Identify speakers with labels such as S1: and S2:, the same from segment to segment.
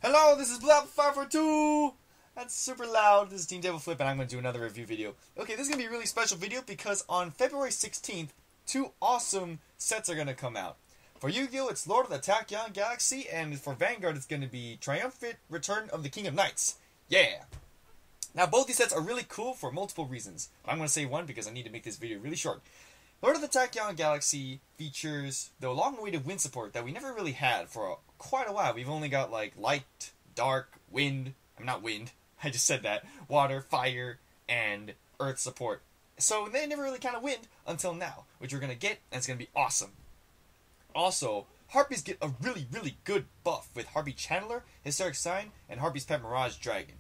S1: Hello, this is Blab542! That's super loud. This is Team Devil Flip, and I'm going to do another review video. Okay, this is going to be a really special video because on February 16th, two awesome sets are going to come out. For Yu-Gi-Oh! It's Lord of the Tachyon Galaxy, and for Vanguard, it's going to be Triumphant Return of the King of Knights. Yeah! Now, both these sets are really cool for multiple reasons. I'm going to say one because I need to make this video really short. Lord of the Tachyon Galaxy features the long-awaited wind support that we never really had for quite a while. We've only got like light, dark, wind, not wind, I just said that, water, fire, and earth support. So they never really kind of wind until now, which we're going to get, and it's going to be awesome. Also, Harpies get a really, really good buff with Harpy Channeler, Hysteric Sign, and Harpy's Pet Mirage Dragon.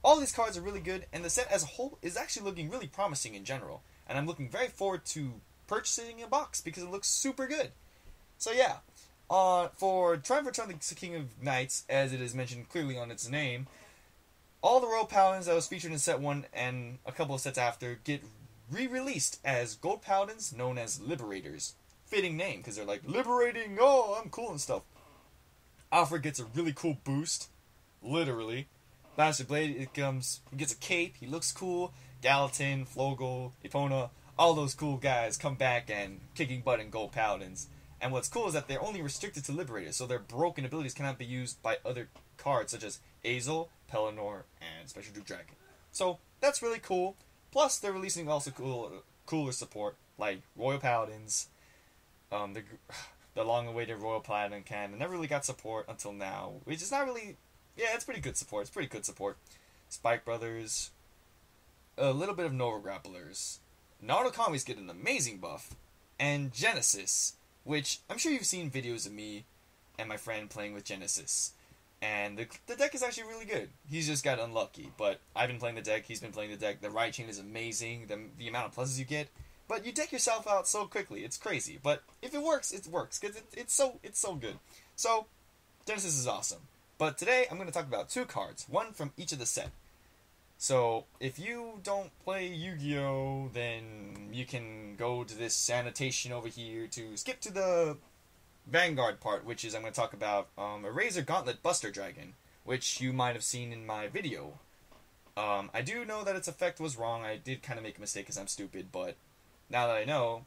S1: All these cards are really good, and the set as a whole is actually looking really promising in general, and I'm looking very forward to purchasing a box because it looks super good. So yeah, for Triumphant Return of the King of Knights, as it is mentioned clearly on its name, all the Royal Paladins that was featured in set 1 and a couple of sets after get re-released as Gold Paladins known as Liberators. Fitting name, because they're like, liberating, oh, I'm cool and stuff. Alfred gets a really cool boost, literally. Bastard Blade, he gets a cape, he looks cool. Gallatin, Flogel, Epona, all those cool guys come back and kicking butt in Gold Paladins. And what's cool is that they're only restricted to Liberators, so their broken abilities cannot be used by other cards such as Azel, Pelennor, and Special Duke Dragon. So that's really cool. Plus, they're releasing also cooler support like Royal Paladins. The long-awaited Royal Paladin Cannon never really got support until now, which is not really. Yeah, it's pretty good support. It's pretty good support. Spike Brothers, a little bit of Nova Grapplers. Naruto Kami's get an amazing buff, and Genesis, which I'm sure you've seen videos of me and my friend playing with Genesis. And the deck is actually really good. He's just got unlucky, but I've been playing the deck, he's been playing the deck. The Riot Chain is amazing, the amount of pluses you get. But you deck yourself out so quickly, it's crazy. But if it works, because it's so good. So, Genesis is awesome. But today, I'm going to talk about two cards, one from each of the set. So, if you don't play Yu-Gi-Oh, then you can go to this annotation over here to skip to the Vanguard part, which is I'm going to talk about a Razor Gauntlet Buster Dragon, which you might have seen in my video. I do know that its effect was wrong. I did kind of make a mistake because I'm stupid, but now that I know,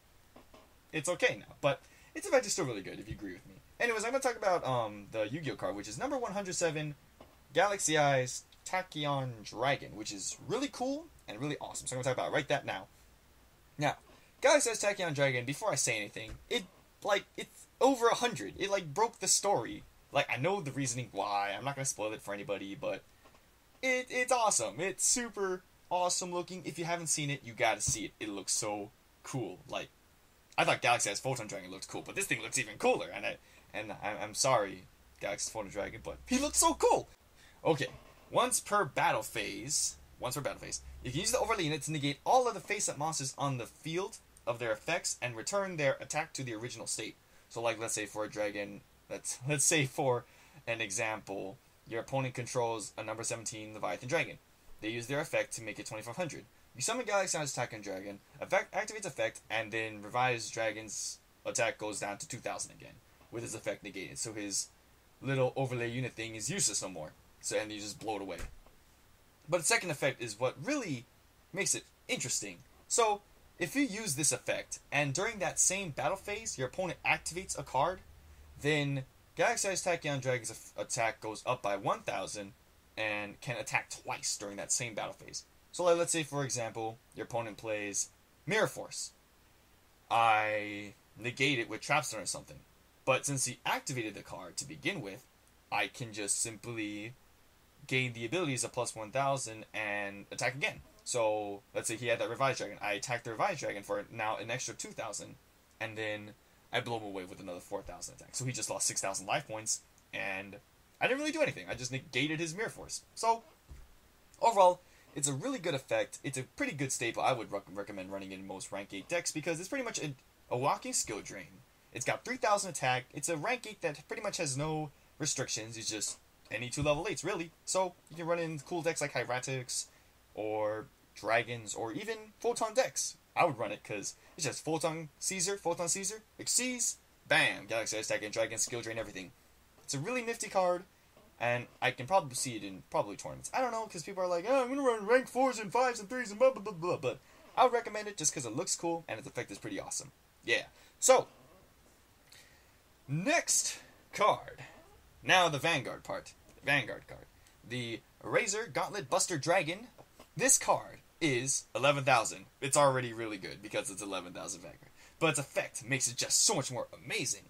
S1: it's okay now. But its effect is still really good if you agree with me. Anyways, I'm going to talk about the Yu-Gi-Oh card, which is number 107, Galaxy Eyes Tachyon Dragon, which is really cool and really awesome. So I'm going to talk about right that now. Now, Galaxy Eyes Tachyon Dragon, before I say anything, it's over 100. It broke the story. I know the reasoning why. I'm not going to spoil it for anybody, but it's awesome. It's super awesome looking. If you haven't seen it, you got to see it. It looks so cool. I thought Galaxy Eyes Photon Dragon looked cool, but this thing looks even cooler. And I'm sorry, Galaxy Photon Dragon, but he looks so cool. Okay, once per battle phase, you can use the overlay unit to negate all other face-up monsters on the field of their effects and return their attack to the original state. So, let's say for a dragon, let's say for an example, your opponent controls a number 17 Leviathan Dragon. They use their effect to make it 2500. You summon Galaxy Eyes Tachyon Dragon, activates effect, and then revives Dragon's attack goes down to 2000 again, with his effect negated. So his little overlay unit thing is useless no more. So, and you just blow it away. But the second effect is what really makes it interesting. So, if you use this effect, and during that same battle phase, your opponent activates a card, then Galaxy Eyes Tachyon Dragon's attack goes up by 1000, and can attack twice during that same battle phase. So let's say, for example, your opponent plays Mirror Force. I negate it with Trapstone or something. But since he activated the card to begin with, I can just simply gain the abilities of plus 1000 and attack again. So, let's say he had that Revised Dragon. I attack the Revised Dragon for now an extra 2000, and then I blow him away with another 4000 attack. So he just lost 6000 life points, and I didn't really do anything. I just negated his Mirror Force. So, overall, it's a really good effect. It's a pretty good staple. I would recommend running in most rank 8 decks because it's pretty much a walking skill drain. It's got 3000 attack. It's a rank 8 that pretty much has no restrictions. It's just any 2 level 8s, really. So, you can run in cool decks like Hieratics, or Dragons, or even Photon decks. I would run it because it's just Photon Caesar, Exceeds, bam, Galaxy Eyes Tachyon Dragon, skill drain, everything. It's a really nifty card. And I can probably see it in probably tournaments. I don't know, because people are like, oh, I'm going to run rank 4s and 5s and 3s and blah, blah, blah, blah. But I would recommend it just because it looks cool and its effect is pretty awesome. Yeah. So, next card. Now the Vanguard part. Vanguard card. The Razor Gauntlet Buster Dragon. This card is 11,000. It's already really good because it's 11,000 Vanguard. But its effect makes it just so much more amazing.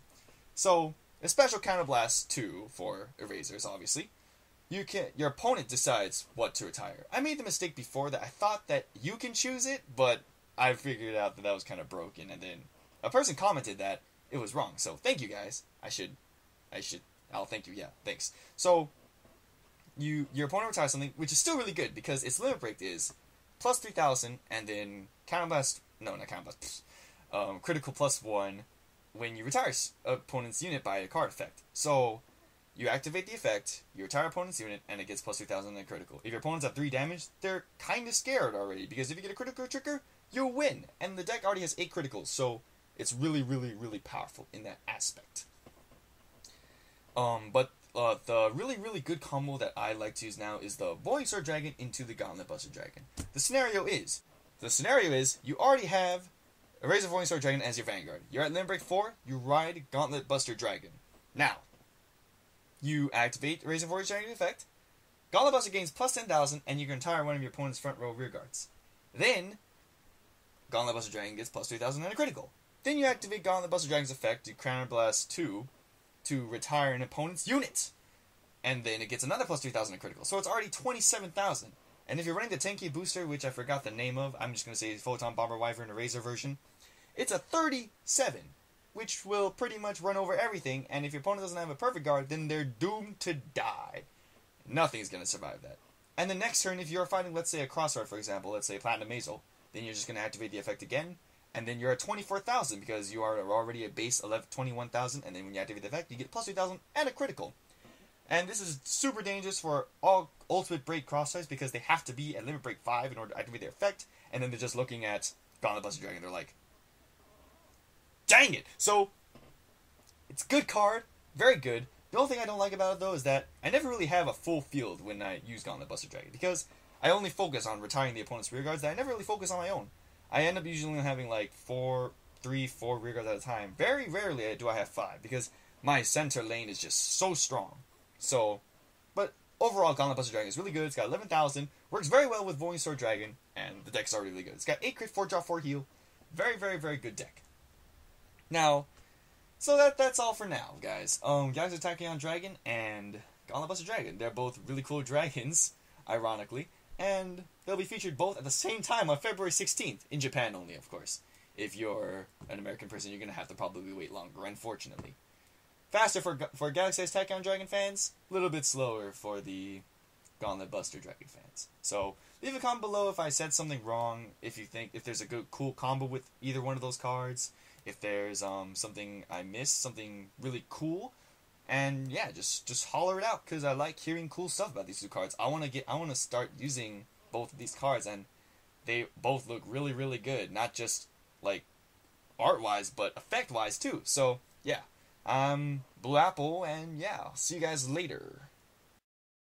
S1: So, a special counterblast 2 for erasers, obviously. Your opponent decides what to retire. I made the mistake before that I thought that you can choose it, but I figured out that that was kind of broken, and then a person commented that it was wrong. So thank you guys. I'll thank you. Yeah, thanks. So your opponent retires something, which is still really good because its limit break is plus 3,000, and then counterblast. No, not counterblast. Critical plus 1. When you retire opponent's unit by a card effect. So, you activate the effect, you retire opponent's unit, and it gets plus 2,000 and critical. If your opponent's at 3 damage, they're kind of scared already, because if you get a critical trigger, you'll win. And the deck already has 8 criticals, so it's really, really, really powerful in that aspect. But the really, really good combo that I like to use now is the Voiding Sword Dragon into the Gauntlet Buster Dragon. The scenario is, you already have Razor Voiding Sword Dragon as your Vanguard. You're at limit break 4, you ride Gauntlet Buster Dragon. Now, you activate Razor Voiding Dragon effect, Gauntlet Buster gains plus 10,000, and you can retire one of your opponent's front row rear guards. Then, Gauntlet Buster Dragon gets plus 3,000 and a critical. Then you activate Gauntlet Buster Dragon's effect, do Counterblast 2, to retire an opponent's unit. And then it gets another plus 3,000 and critical. So it's already 27,000. And if you're running the 10k booster, which I forgot the name of, I'm just going to say Photon Bomber Wyvern Eraser version, it's a 37, which will pretty much run over everything, and if your opponent doesn't have a perfect guard, then they're doomed to die. Nothing's going to survive that. And the next turn, if you're fighting, let's say, a Crossguard, for example, let's say Platinum Mazel, then you're just going to activate the effect again, and then you're at 24,000, because you are already at base 21,000, and then when you activate the effect, you get plus 3,000 and a critical. And this is super dangerous for all Ultimate Break Crossguards, because they have to be at limit break 5 in order to activate their effect, and then they're just looking at Gauntlet Buster Dragon, they're like, dang it! So, it's a good card, very good. The only thing I don't like about it, though, is that I never really have a full field when I use Gauntlet Buster Dragon, because I only focus on retiring the opponent's rear guards, that I never really focus on my own. I end up usually having like 4 rear guards at a time. Very rarely do I have 5, because my center lane is just so strong. So, but overall, Gauntlet Buster Dragon is really good. It's got 11,000, works very well with Voiding Sword Dragon, and the deck's already really good. It's got 8 crit, 4 draw, 4 heal. Very, very, very good deck. Now, so that's all for now, guys. Galaxy Tachyon Dragon and Gauntlet Buster Dragon. They're both really cool dragons, ironically, and they'll be featured both at the same time on February 16th, in Japan only, of course. If you're an American person, you're going to have to probably wait longer, unfortunately. Faster for Galaxy Tachyon Dragon fans, a little bit slower for the Gauntlet Buster Dragon fans. So, leave a comment below if I said something wrong, if you think, if there's a good, cool combo with either one of those cards, if there's something I missed, something really cool, and yeah, just holler it out, because I like hearing cool stuff about these two cards. I want to start using both of these cards, and they both look really, really good, not just like art-wise, but effect-wise too. So yeah, Blue Apple, and yeah, I'll see you guys later.